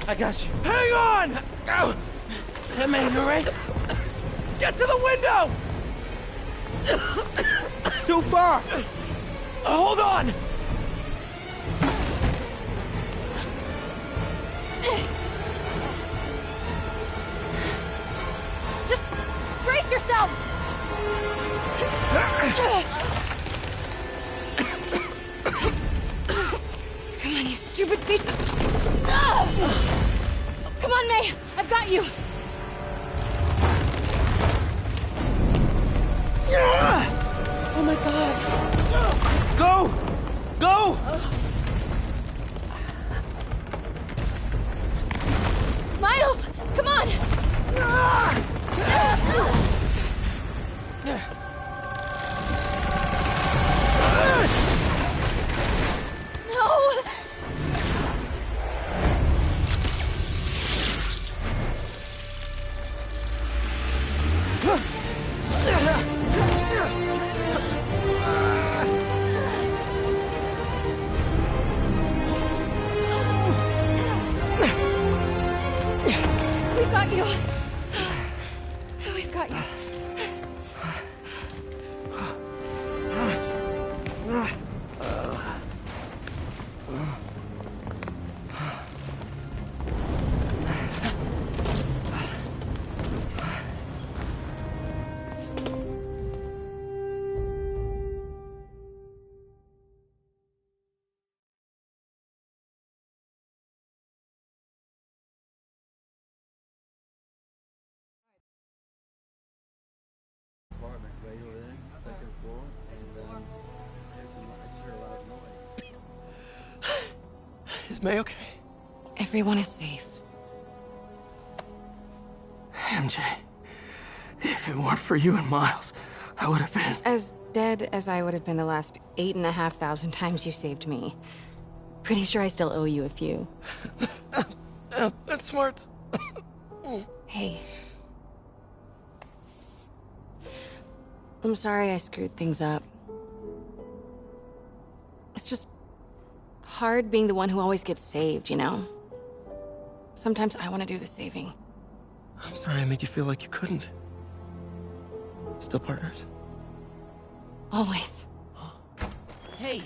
I got you. Hang on! Go! Hey, man, you alright? Get to the window! It's too far. Hold on! Just brace yourselves! Come on, you stupid piece of... Come on, May! I've got you! Oh my god! Go! Go! Miles! Come on! No! We've got you. We've got you. Apartment right over there, second floor, and there's some extra loud noise. Is May okay? Everyone is safe. MJ, if it weren't for you and Miles, I would have been... As dead as I would have been the last 8,500 times you saved me. Pretty sure I still owe you a few. That's smart. Hey. I'm sorry I screwed things up. It's just hard being the one who always gets saved, you know? Sometimes I want to do the saving. I'm sorry I made you feel like you couldn't. Still partners? Always. Hey.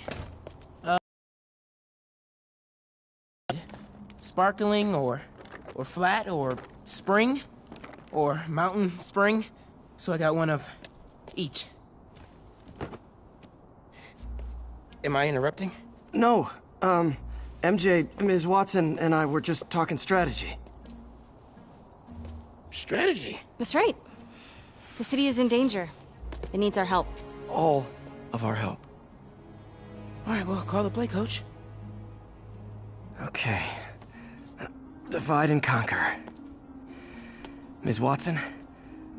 Sparkling or flat or spring or mountain spring. So I got one of each. Am I interrupting? No, MJ, Ms. Watson and I were just talking strategy. Strategy? That's right. The city is in danger. It needs our help. All of our help. All right, well, call the play, coach. Okay. Divide and conquer. Ms. Watson,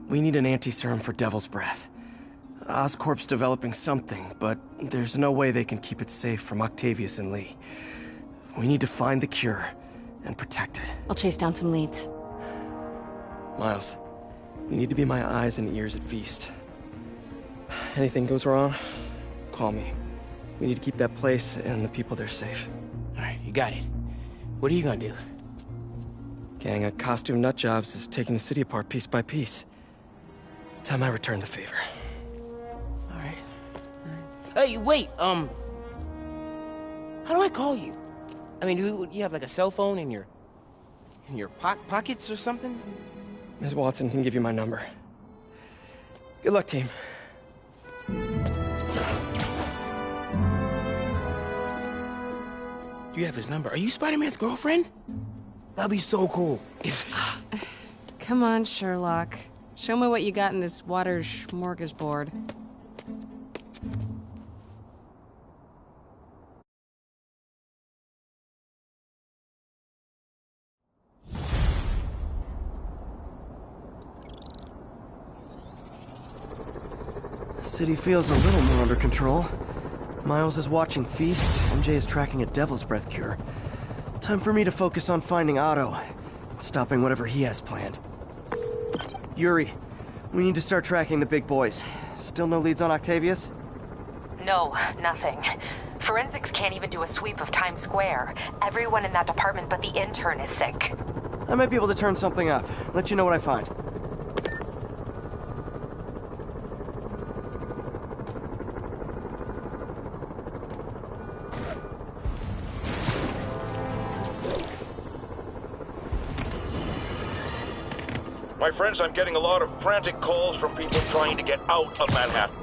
we need an anti-serum for Devil's Breath. Oscorp's developing something, but there's no way they can keep it safe from Octavius and Lee. We need to find the cure and protect it. I'll chase down some leads. Miles, you need to be my eyes and ears at Feast. Anything goes wrong, call me. We need to keep that place and the people there safe. All right, you got it. What are you gonna do? Gang of costume nutjobs is taking the city apart piece by piece. Time I return the favor. All right. Hey, wait, how do I call you? I mean, do you have like a cell phone in your pockets or something? Ms. Watson can give you my number. Good luck, team. You have his number. Are you Spider-Man's girlfriend? That'd be so cool. Come on, Sherlock. Show me what you got in this water smorgasbord. The city feels a little more under control. Miles is watching Feast, MJ is tracking a Devil's Breath cure. Time for me to focus on finding Otto, and stopping whatever he has planned. Yuri, we need to start tracking the big boys. Still no leads on Octavius? No, nothing. Forensics can't even do a sweep of Times Square. Everyone in that department but the intern is sick. I might be able to turn something up. Let you know what I find. My friends, I'm getting a lot of frantic calls from people trying to get out of Manhattan.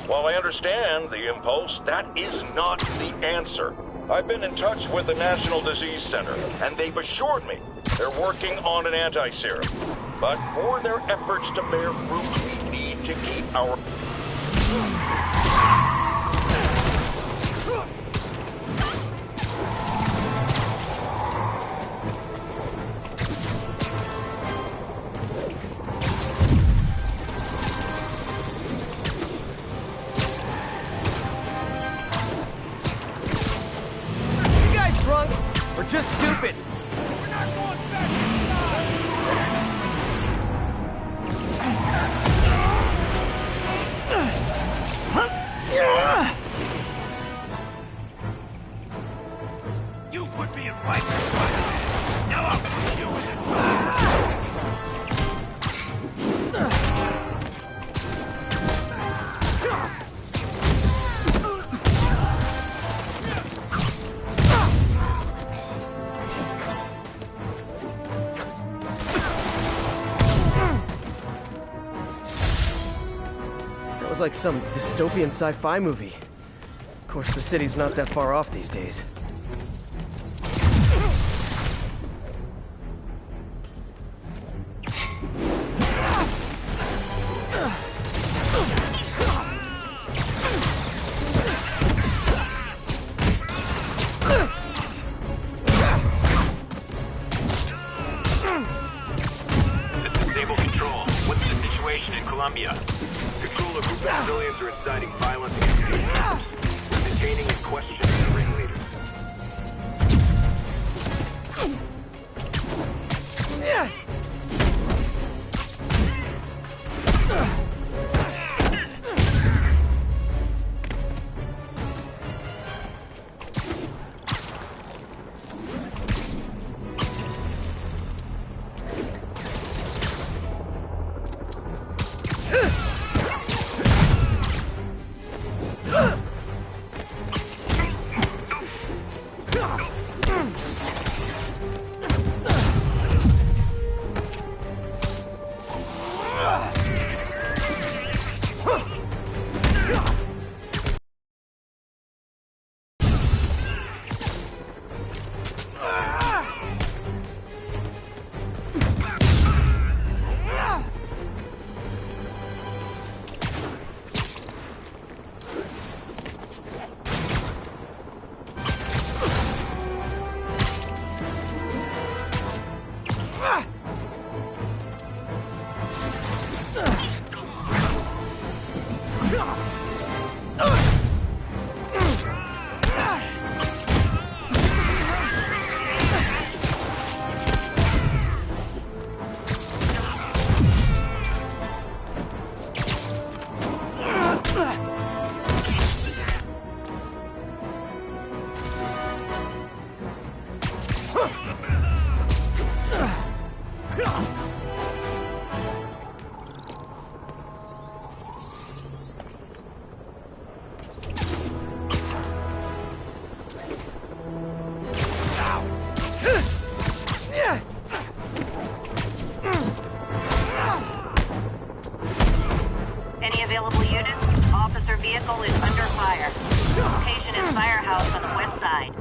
While I understand the impulse, that is not the answer. I've been in touch with the National Disease Center, and they've assured me they're working on an anti-serum. But for their efforts to bear fruit, we need to keep our... We're just stupid. We're not going back inside. You put me in right, Spider-Man. Now I'll put you in it. That was like some dystopian sci-fi movie. Of course, the city's not that far off these days. Control, a group of civilians are inciting violence against peacekeepers. We're detaining and questioning the ringleaders. Vehicle is under fire. Location is Firehouse on the west side.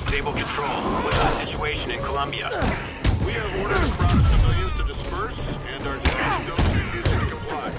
Stable control. What's the situation in Colombia? We have ordered a crowd of civilians to disperse, and our defense don't refusing to comply.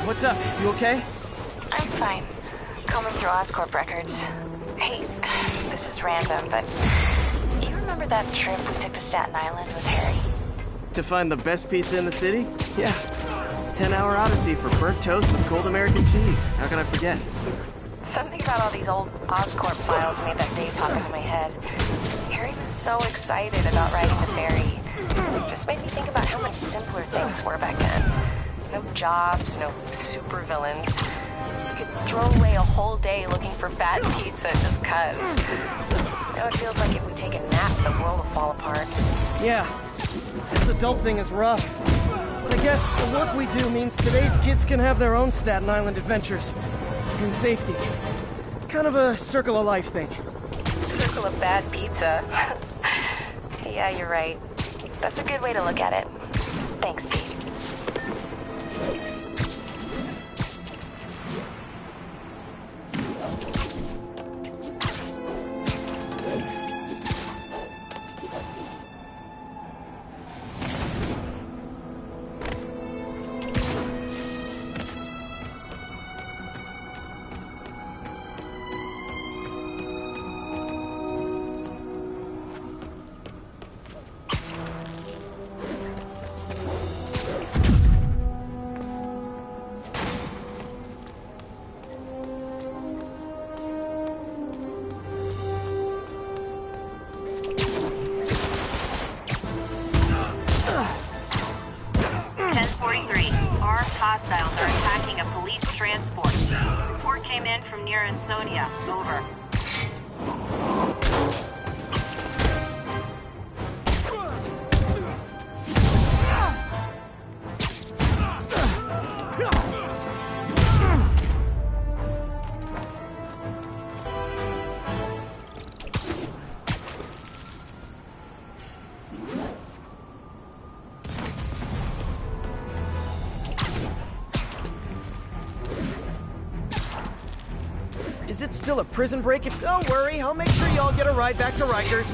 What's up? You okay? I'm fine. Combing through Oscorp records. Hey, this is random, but you remember that trip we took to Staten Island with Harry? To find the best pizza in the city? Yeah. 10-hour odyssey for burnt toast with cold American cheese. How can I forget? Something about all these old Oscorp files made that day pop into my head. Harry was so excited about riding the ferry. Just made me think about how much simpler things were back then. No jobs, no supervillains. We could throw away a whole day looking for bad pizza just cuz. Now it feels like if we take a nap, the world will fall apart. Yeah, this adult thing is rough. But I guess the work we do means today's kids can have their own Staten Island adventures. In safety. Kind of a circle of life thing. Circle of bad pizza. Yeah, you're right. That's a good way to look at it. Thanks, Pete. Hostiles are attacking a police transport. Report came in from near Ansonia. Over. Is it still a prison break? If don't worry, I'll make sure y'all get a ride back to Rikers.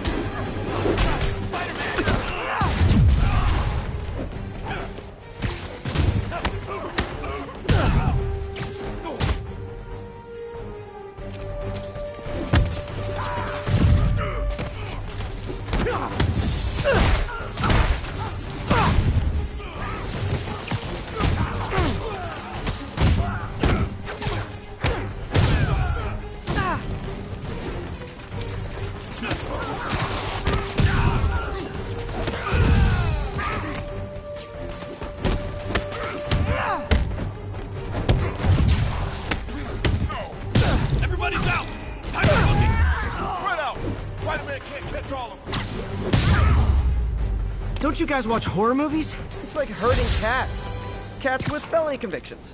Everybody's out! Time for looking! Spread out! Spider-Man can't catch all of them! Don't you guys watch horror movies? It's like herding cats. Cats with felony convictions.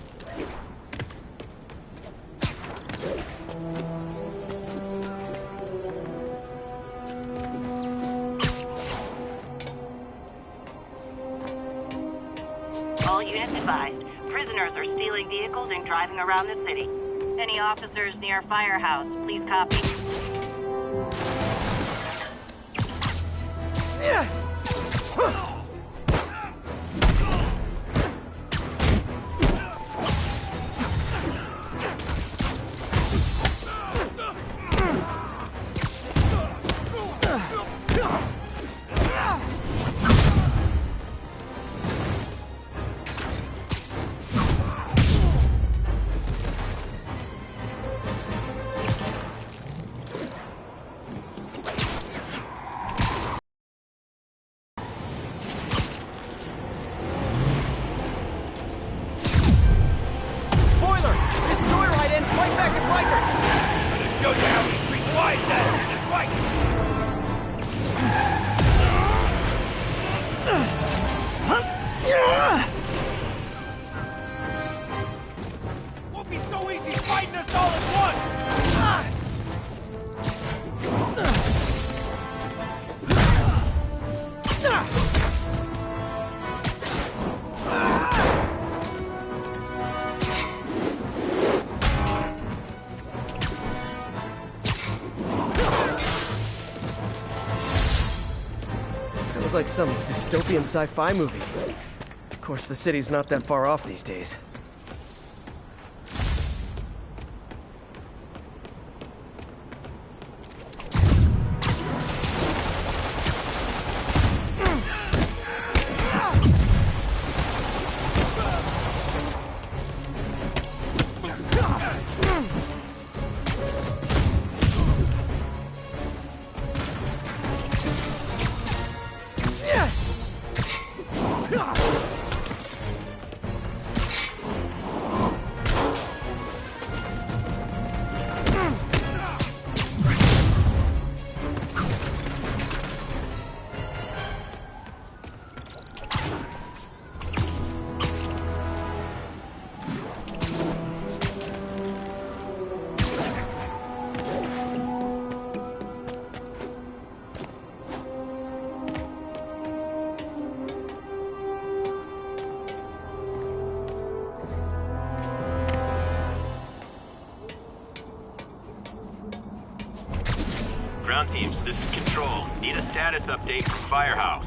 All units advised. Prisoners are stealing vehicles and driving around the city. Any officers near Firehouse, please copy. Won't be so easy fighting us all at once! That was like some dystopian sci-fi movie. Of course, the city's not that far off these days. Ground teams, this is Control. Need a status update from Firehouse.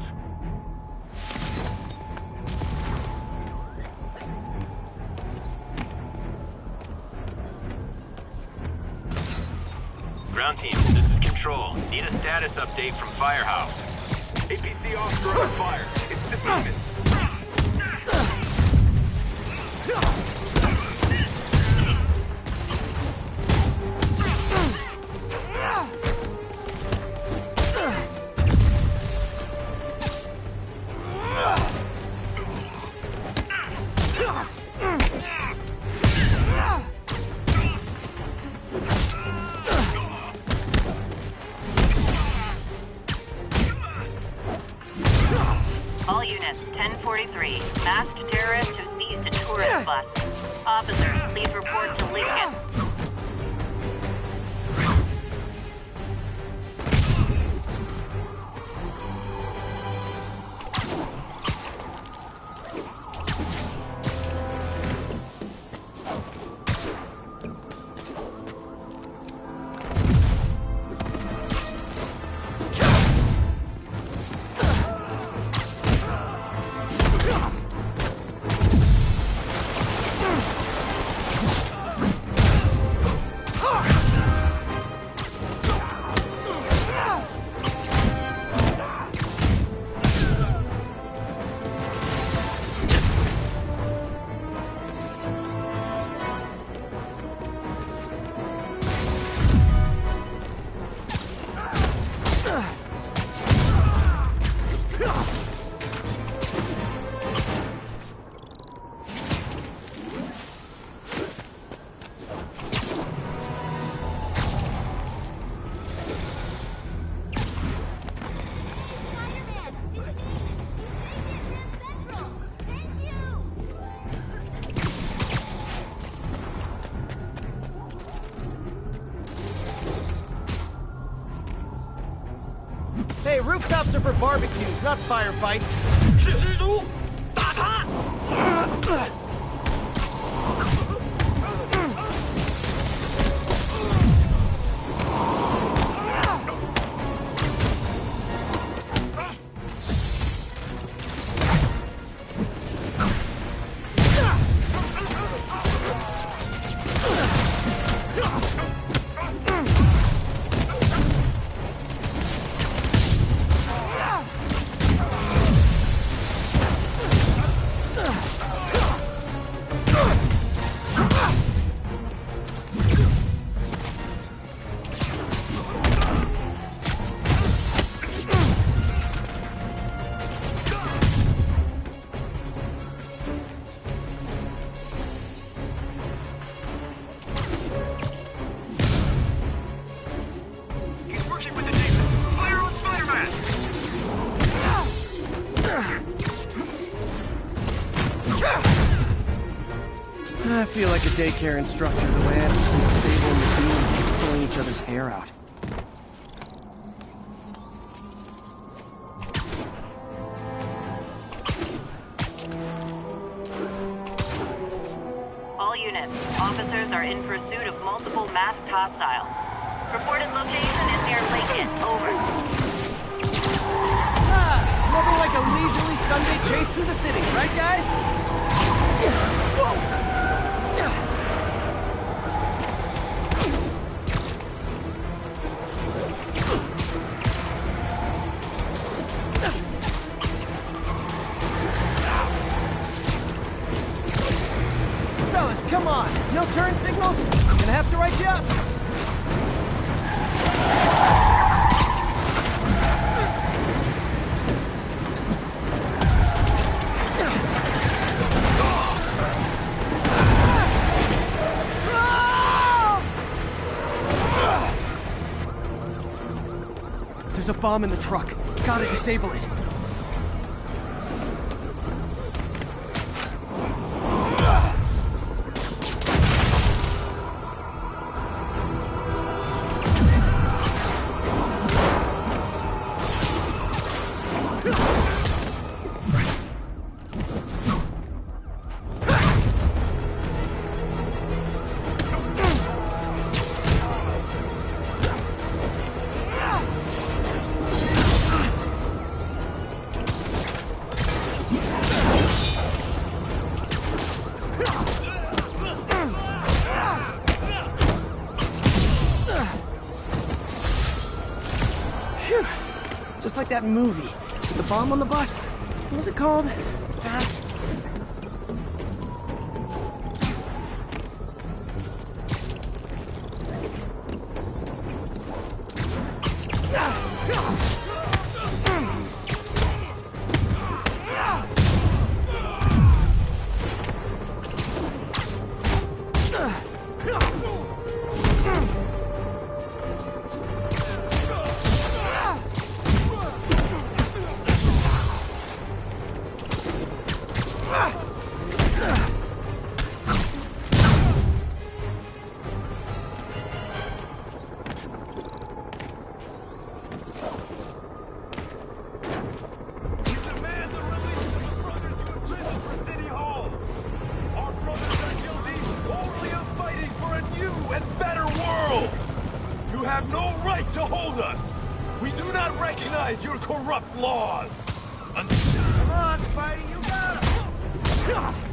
Ground teams, this is Control. Need a status update from Firehouse. APC officer on fire. It's the demon. All units, 1043. Masked terrorist who seized a tourist bus. Officers, please report to Lincoln. Hey, rooftops are for barbecues, not firefights. I feel like a daycare instructor the way I have to keep Sable and the Beam keep pulling each other's hair out. All units, officers are in pursuit of multiple masked hostiles. Reported location is near Lincoln. Over. Nothing like a leisurely Sunday chase through the city, right guys? Whoa! Fellas, come on! No turn signals? I'm gonna have to write you up! There's a bomb in the truck. Gotta disable it. Just like that movie with the bomb on the bus. What was it called? Fast? Your corrupt laws! Come on, Spidey, you got it!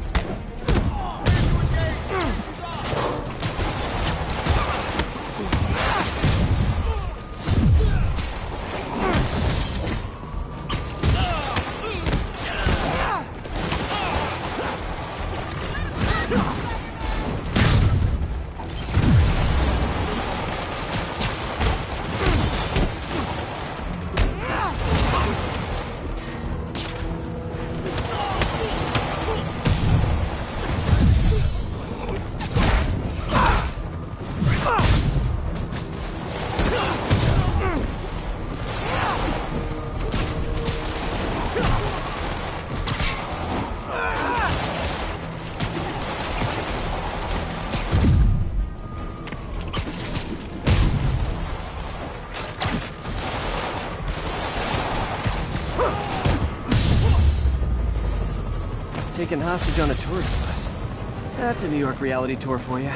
Taken hostage on a tourist bus. That's a New York reality tour for you.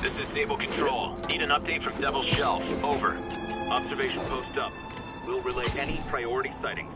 This is Stable Control. Need an update from Devil's Shelf. Over. Observation post up. We'll relay any priority sightings.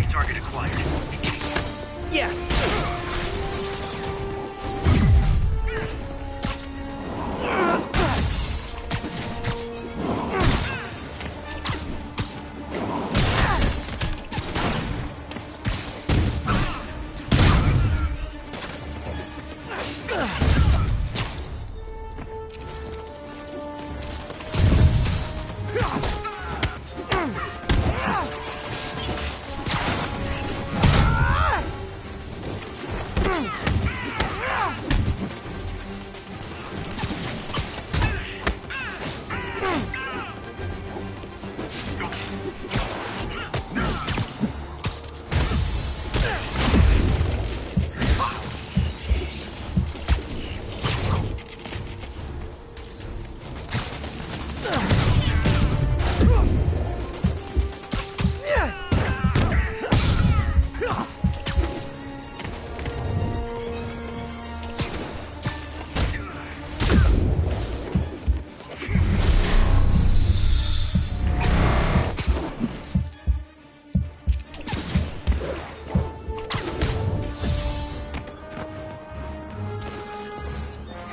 Target acquired. Yeah.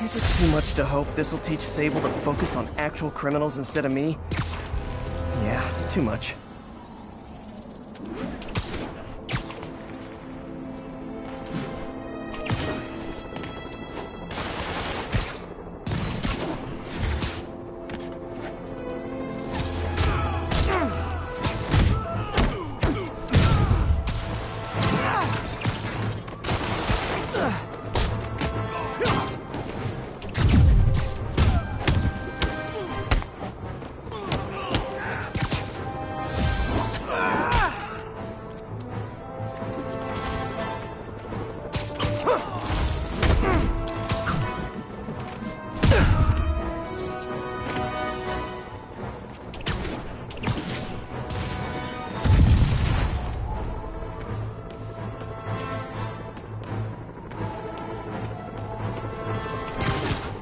Is it too much to hope this'll teach Sable to focus on actual criminals instead of me? Yeah, too much.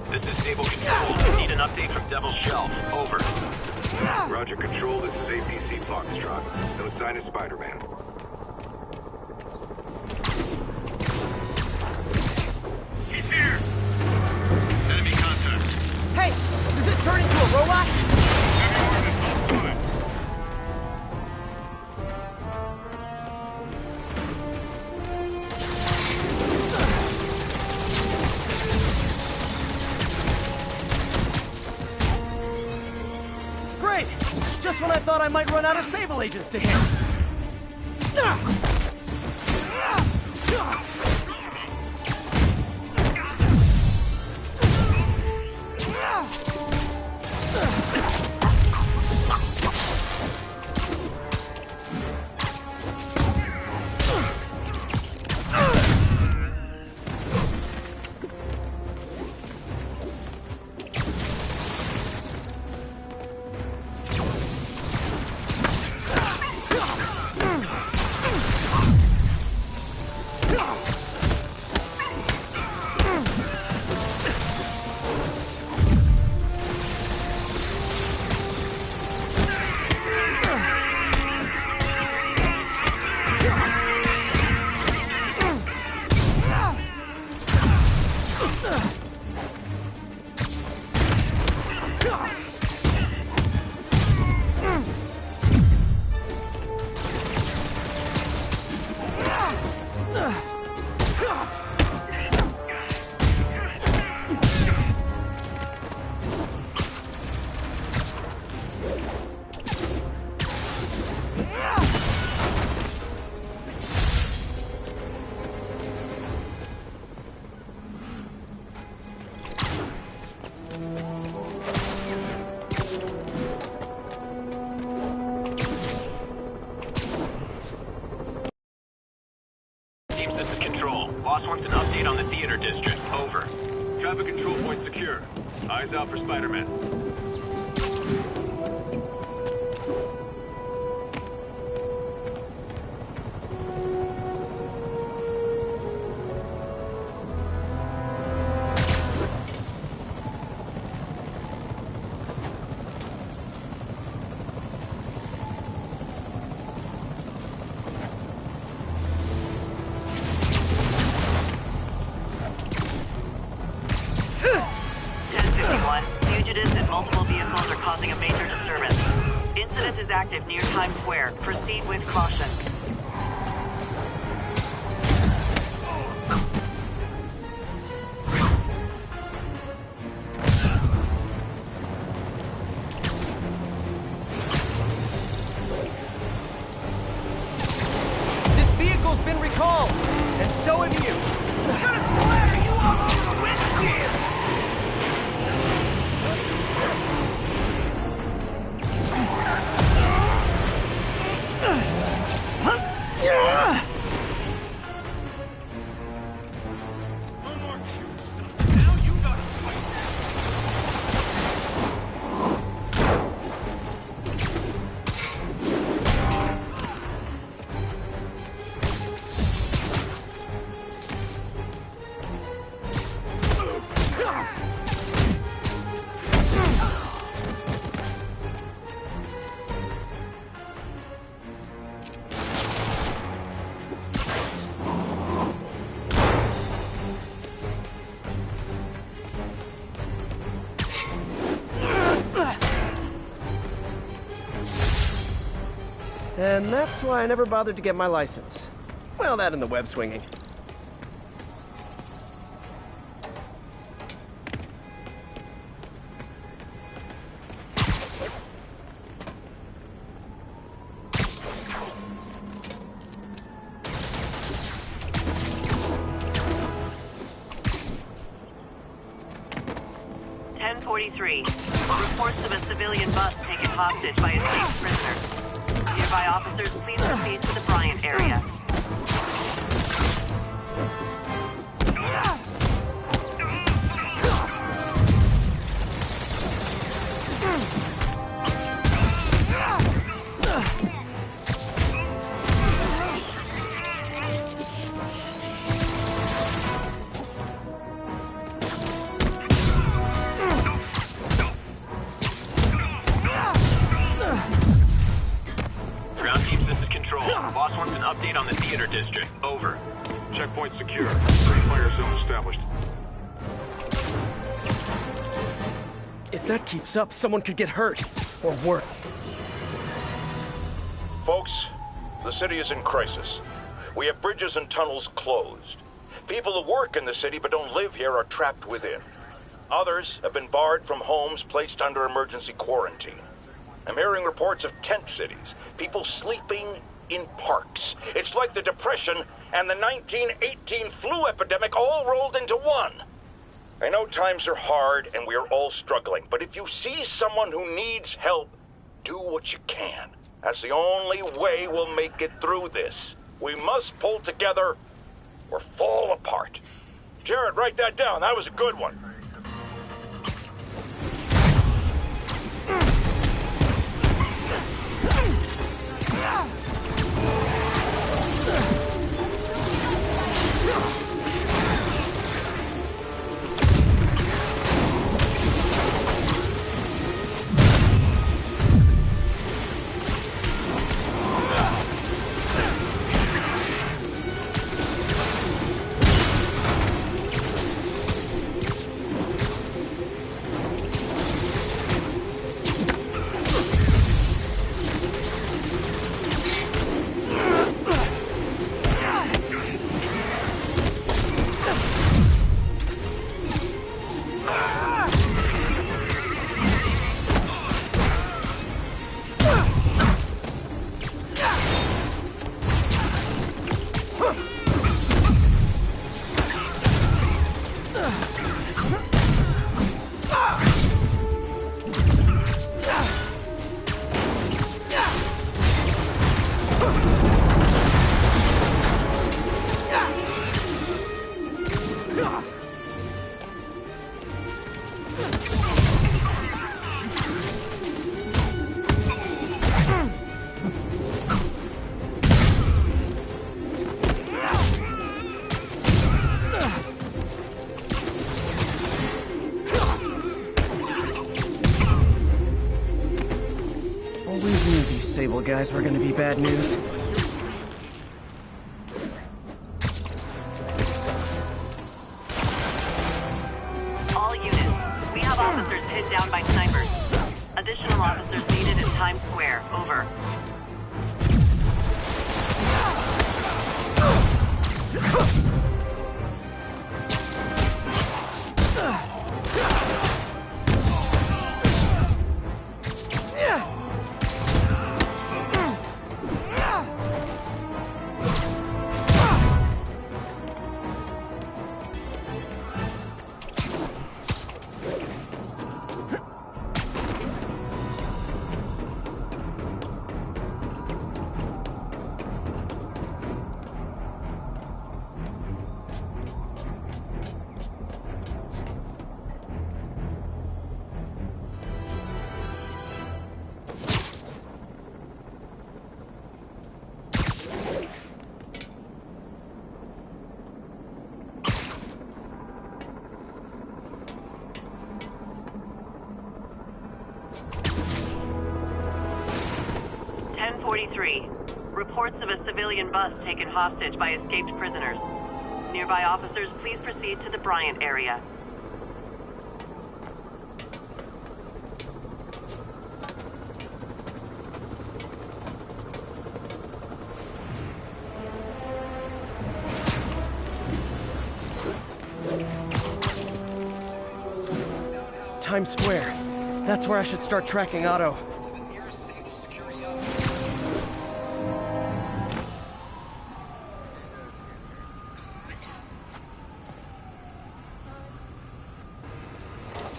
This is Stable Control. Need an update from Devil's Shelf. Over. Roger, Control. This is APC Foxtrot. No sign of Spider-Man. He's here! Enemy contact. Hey! Does it turn into a robot? Great! Just when I thought I might run out of Sable agents to hit. This is Control. Boss wants an update on the theater district. Over. Traffic control point secure. Eyes out for Spider-Man. Fugitives and multiple vehicles are causing a major disturbance. Incident is active near Times Square. Proceed with caution. This vehicle's been recalled, and so have you. I'm gonna splatter you all over the windshield! No more cute stuff. Now you gotta fight. And that's why I never bothered to get my license. Well, that and the web swinging. Reports of a civilian bus taken hostage by escaped prisoners. Nearby officers, please proceed to the Bryant area. Boss wants an update on the theater district. Over. Checkpoint secure. Fire zone established. If that keeps up, someone could get hurt. Or worse. Folks, the city is in crisis. We have bridges and tunnels closed. People who work in the city but don't live here are trapped within. Others have been barred from homes, placed under emergency quarantine. I'm hearing reports of tent cities, people sleeping in parks. It's like the Depression and the 1918 flu epidemic all rolled into one. I know times are hard and we are all struggling, but if you see someone who needs help, do what you can. That's the only way we'll make it through this. We must pull together or fall apart. Jared, write that down. That was a good one. guys were gonna be bad news. All units, we have officers pinned down by snipers. Additional officers needed in Times Square. Over. Reports of a civilian bus taken hostage by escaped prisoners. Nearby officers, please proceed to the Bryant area. Times Square. That's where I should start tracking Otto.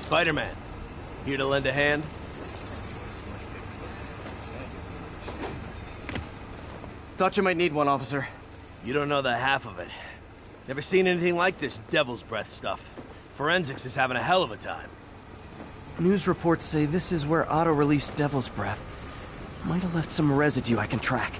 Spiderman, here to lend a hand? Thought you might need one, officer. You don't know the half of it. Never seen anything like this Devil's Breath stuff. Forensics is having a hell of a time. News reports say this is where Otto released Devil's Breath. Might have left some residue I can track.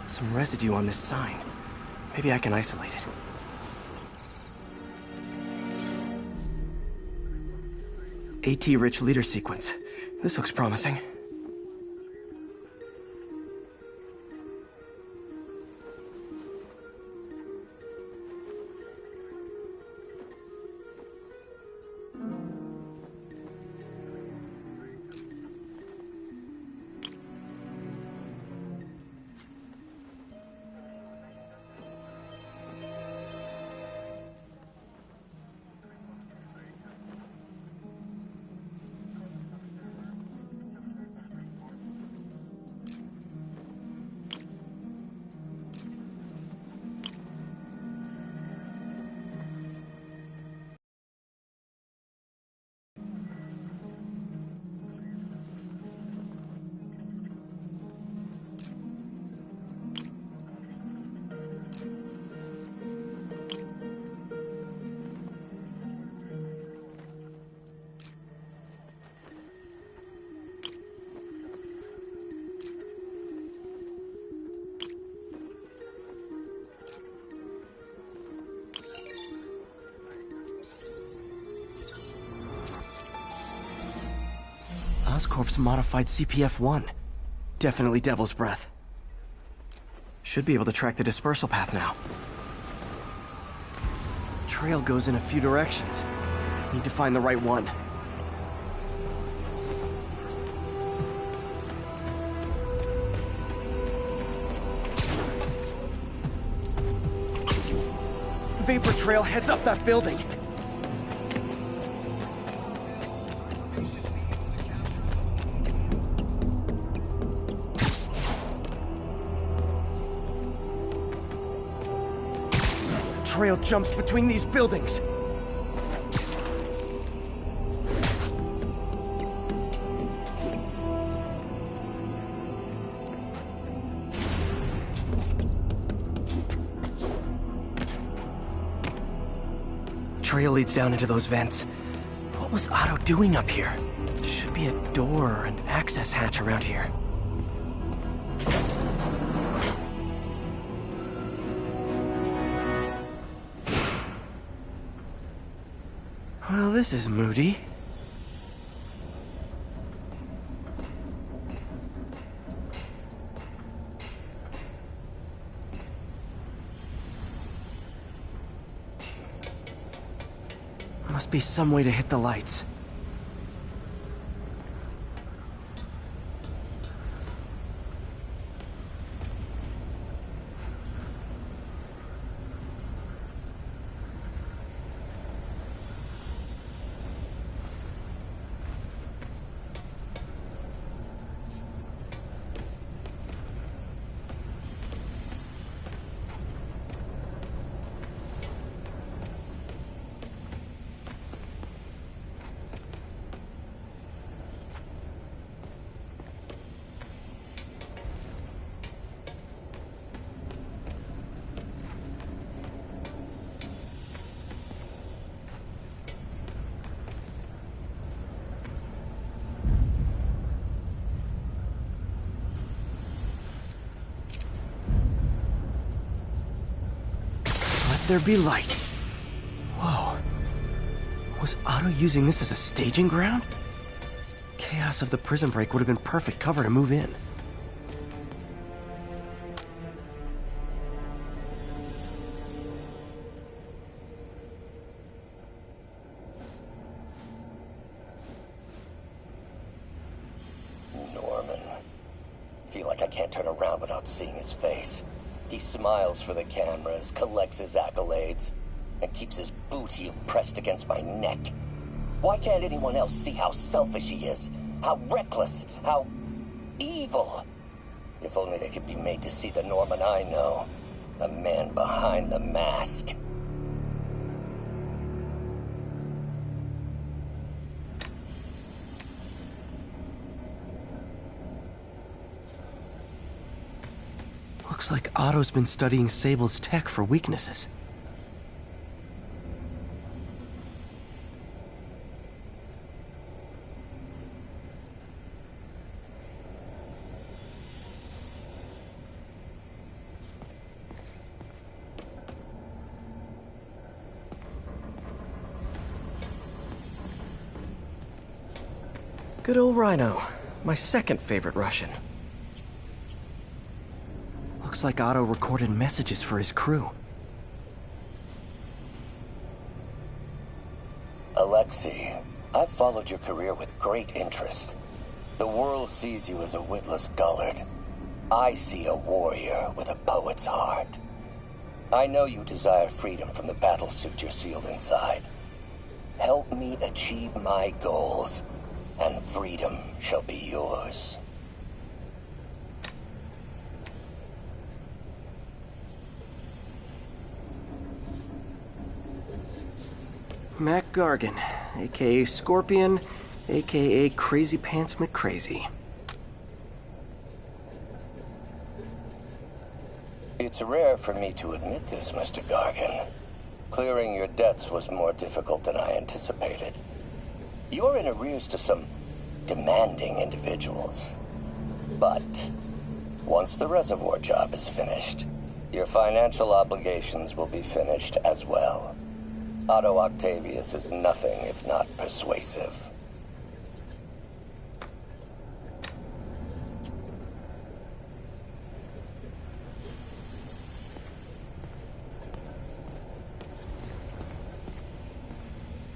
Some residue on this sign. Maybe I can isolate it. AT-rich leader sequence. This looks promising. Oscorp's modified CPF-1. Definitely Devil's Breath. Should be able to track the dispersal path now. Trail goes in a few directions. Need to find the right one. Vapor trail heads up that building. trail jumps between these buildings. Trail leads down into those vents. What was Otto doing up here? There should be a door or an access hatch around here. Well, this is moody. Must be some way to hit the lights. There be light. Whoa. Was Otto using this as a staging ground? Chaos of the prison break would have been perfect cover to move in. Norman. Feel like I can't turn around without seeing his face. He smiles for the cameras, collects his accolades, and keeps his boot heel pressed against my neck. Why can't anyone else see how selfish he is? How reckless? How evil? If only they could be made to see the Norman I know. The man behind the mask. Looks like Otto's been studying Sable's tech for weaknesses. Good old Rhino. My second favorite Russian. Looks like Otto recorded messages for his crew. Alexei, I've followed your career with great interest. The world sees you as a witless dullard. I see a warrior with a poet's heart. I know you desire freedom from the battlesuit you're sealed inside. Help me achieve my goals, and freedom shall be yours. Mac Gargan, aka Scorpion, aka Crazy Pants McCrazy. It's rare for me to admit this, Mr. Gargan. Clearing your debts was more difficult than I anticipated. You're in arrears to some demanding individuals. But once the reservoir job is finished, your financial obligations will be finished as well. Otto Octavius is nothing if not persuasive.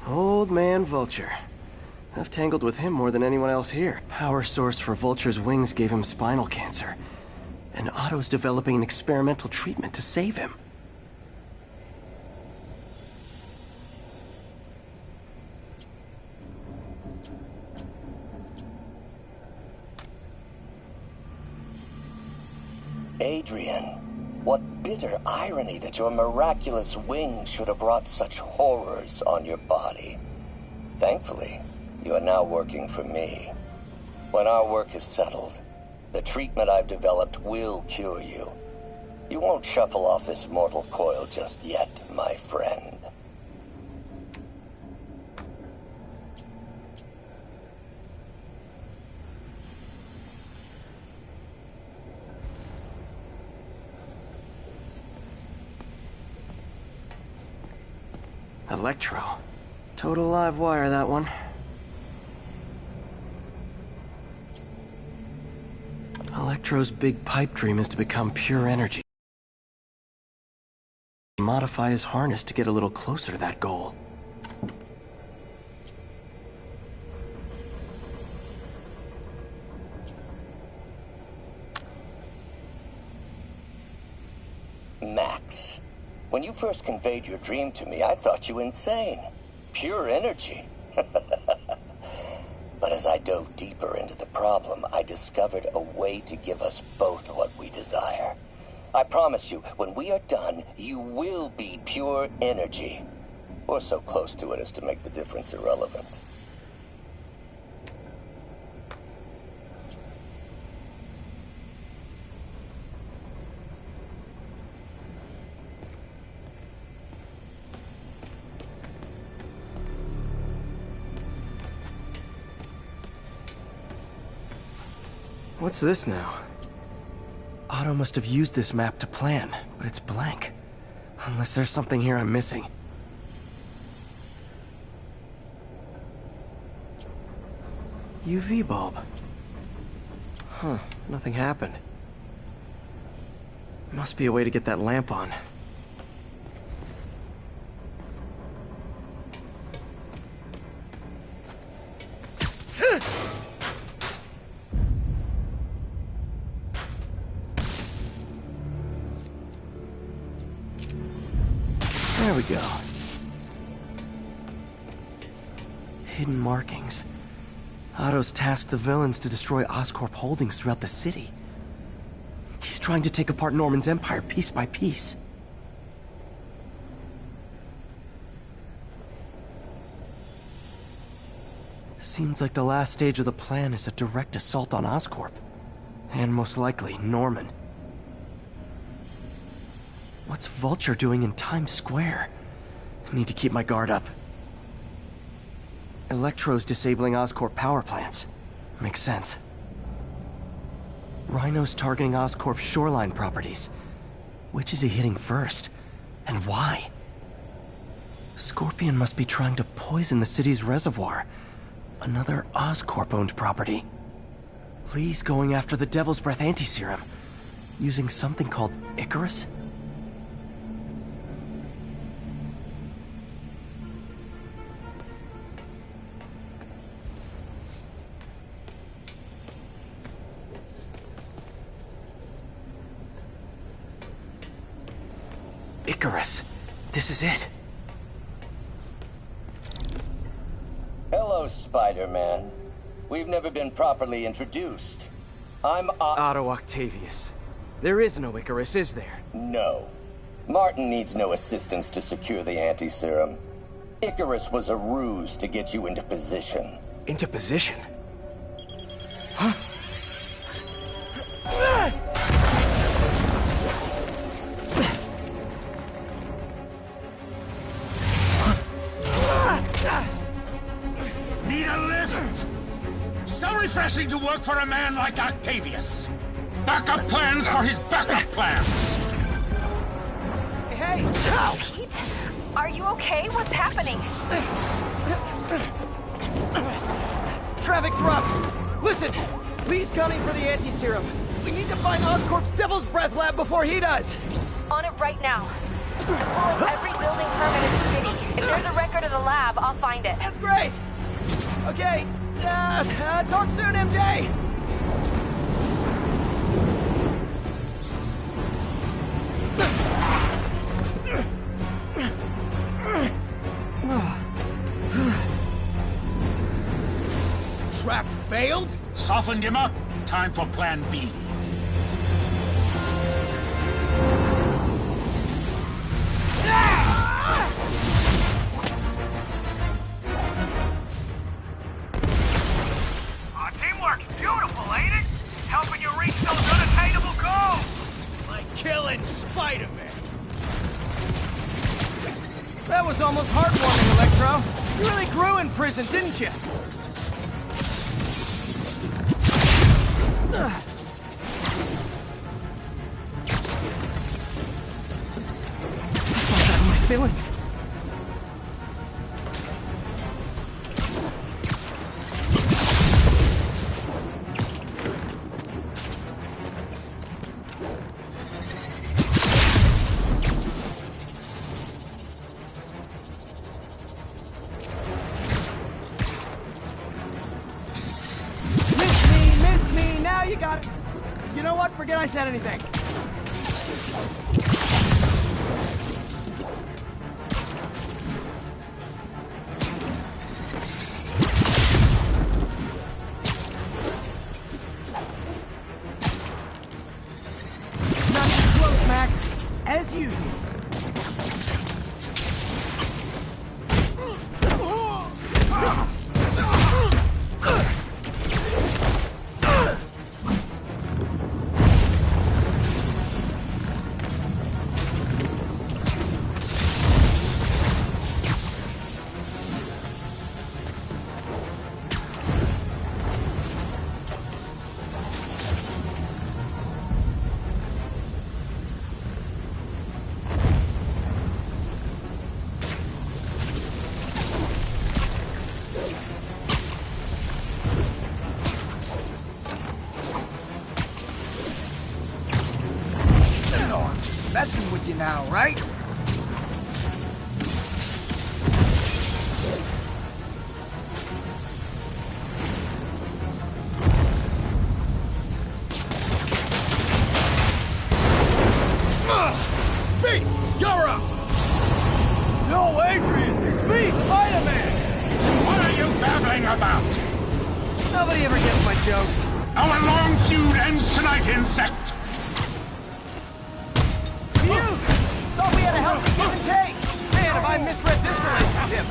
Old man Vulture. I've tangled with him more than anyone else here. Power source for Vulture's wings gave him spinal cancer. And Otto's developing an experimental treatment to save him. Adrian, what bitter irony that your miraculous wings should have wrought such horrors on your body. Thankfully, you are now working for me. When our work is settled, the treatment I've developed will cure you. You won't shuffle off this mortal coil just yet, my friend. Electro. Total live wire, that one. Electro's big pipe dream is to become pure energy. Modify his harness to get a little closer to that goal. Max, when you first conveyed your dream to me, I thought you insane. Pure energy. But as I dove deeper into the problem, I discovered a way to give us both what we desire. I promise you, when we are done, you will be pure energy. Or so close to it as to make the difference irrelevant. What's this now? Otto must have used this map to plan, but it's blank. Unless there's something here I'm missing. UV bulb. Huh, nothing happened. Must be a way to get that lamp on. There we go. Hidden markings. Otto's tasked the villains to destroy Oscorp holdings throughout the city. He's trying to take apart Norman's empire piece by piece. Seems like the last stage of the plan is a direct assault on Oscorp. And most likely, Norman. What's Vulture doing in Times Square? I need to keep my guard up. Electro's disabling Oscorp power plants. Makes sense. Rhino's targeting Oscorp's shoreline properties. Which is he hitting first? And why? Scorpion must be trying to poison the city's reservoir. Another Oscorp-owned property. Lee's going after the Devil's Breath anti-serum. Using something called Icarus? Icarus. This is it. Hello, Spider-Man. We've never been properly introduced. I'm Otto Octavius. There is no Icarus, is there? No. Martin needs no assistance to secure the anti-serum. Icarus was a ruse to get you into position. Into position? Huh? Need a lift? So refreshing to work for a man like Octavius. Backup plans for his backup plans. Hey! Pete? Are you okay? What's happening? Traffic's rough. Listen, Lee's gunning for the anti-serum. We need to find Oscorp's Devil's Breath lab before he does. On it right now. And pull up every building permit in the city. If there's a record of the lab, I'll find it. That's great. Okay. Talk soon, MJ. Trap failed? Softened him up. Time for plan B. Spiderman! That was almost heartwarming, Electro. You really grew in prison, didn't you? My feelings. Missed me, now you got it. You know what? Forget I said anything. As usual. Messing with you now, right? Pete, you're up! No, Adrian! It's me, Spider-Man! What are you babbling about? Nobody ever gets my jokes. Our long feud ends tonight, insect! You! Thought we had a healthy give and take! Man, have I misread this relationship!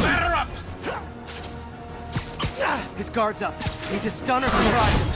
Ladder up! His guard's up. Need to stun or surprise him.